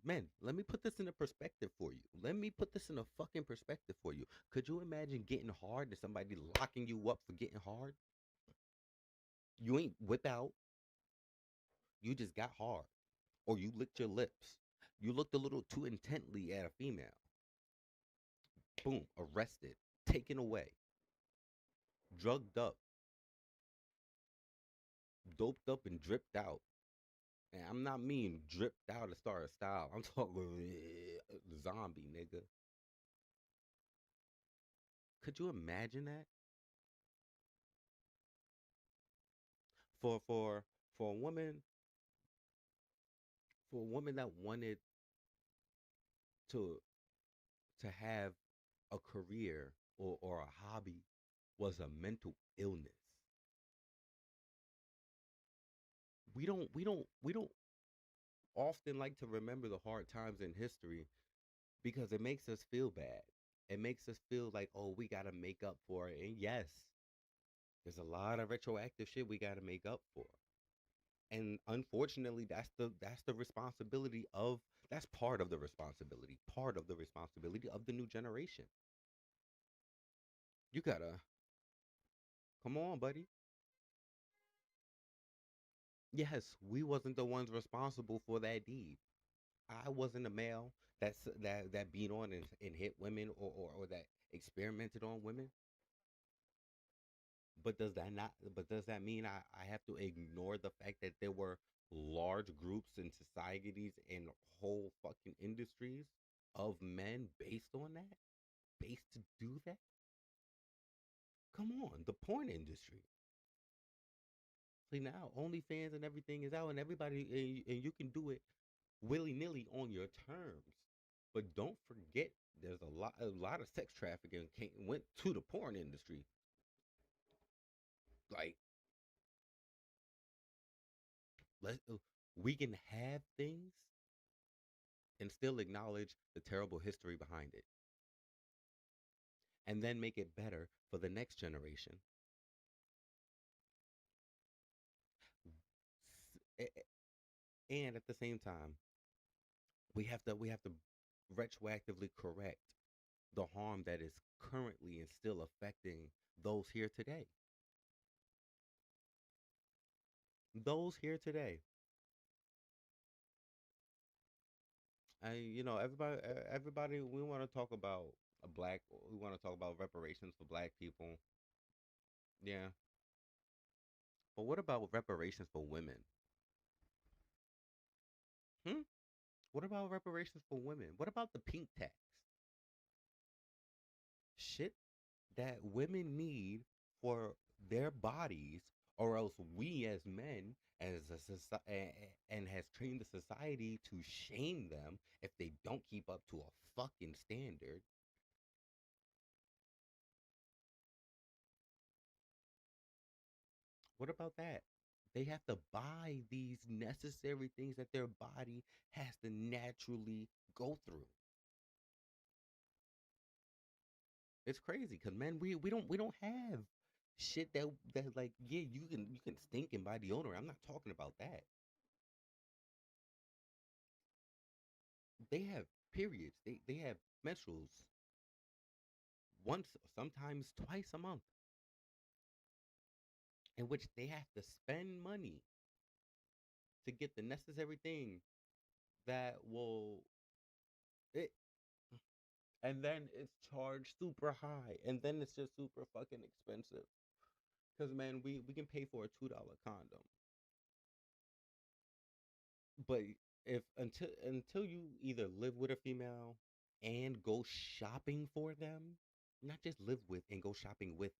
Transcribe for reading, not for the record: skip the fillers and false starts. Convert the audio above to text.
men, let me put this in a perspective for you. Let me put this in a fucking perspective for you. Could you imagine getting hard and somebody locking you up for getting hard? You ain't whip out, you just got hard. Or you licked your lips. You looked a little too intently at a female. Boom, arrested, taken away, drugged up, doped up, and dripped out. And I'm not mean dripped out of Star Style. I'm talking zombie, nigga. Could you imagine that? For for for a woman, for a woman that wanted to have a career or a hobby was a mental illness. We don't often like to remember the hard times in history because it makes us feel bad. It makes us feel like, oh, we got to make up for it. And yes, there's a lot of retroactive shit we got to make up for. And unfortunately, that's the responsibility of that's part of the responsibility of the new generation. You gotta come on, buddy. Yes, we wasn't the ones responsible for that deed. I wasn't a male that beat on and hit women or that experimented on women. But does that mean I have to ignore the fact that there were large groups and societies and whole fucking industries of men based on that? Based to do that? Come on, the porn industry. See now, OnlyFans and everything is out, and and you can do it willy nilly on your terms. But don't forget, there's a lot of sex trafficking went to the porn industry. Like, let we can have things and still acknowledge the terrible history behind it, and then make it better for the next generation. And at the same time, we have to retroactively correct the harm that is currently and still affecting those here today. Those here today. Everybody, we want to talk about a black. We want to talk about reparations for black people. Yeah, but what about reparations for women? Hmm. What about reparations for women? What about the pink tax? Shit that women need for their bodies, or else we as men, as a society, and has trained the society to shame them if they don't keep up to a fucking standard. What about that? They have to buy these necessary things that their body has to naturally go through. It's crazy because man, we don't have shit that like yeah you can stink and buy deodorant. I'm not talking about that. They have periods. They have menstruals once, sometimes twice a month, in which they have to spend money to get the necessary thing that will it, and then it's charged super high, and then it's just super fucking expensive. Cause man, we can pay for a $2 condom, but if until you either live with a female and go shopping for them, not just live with and go shopping with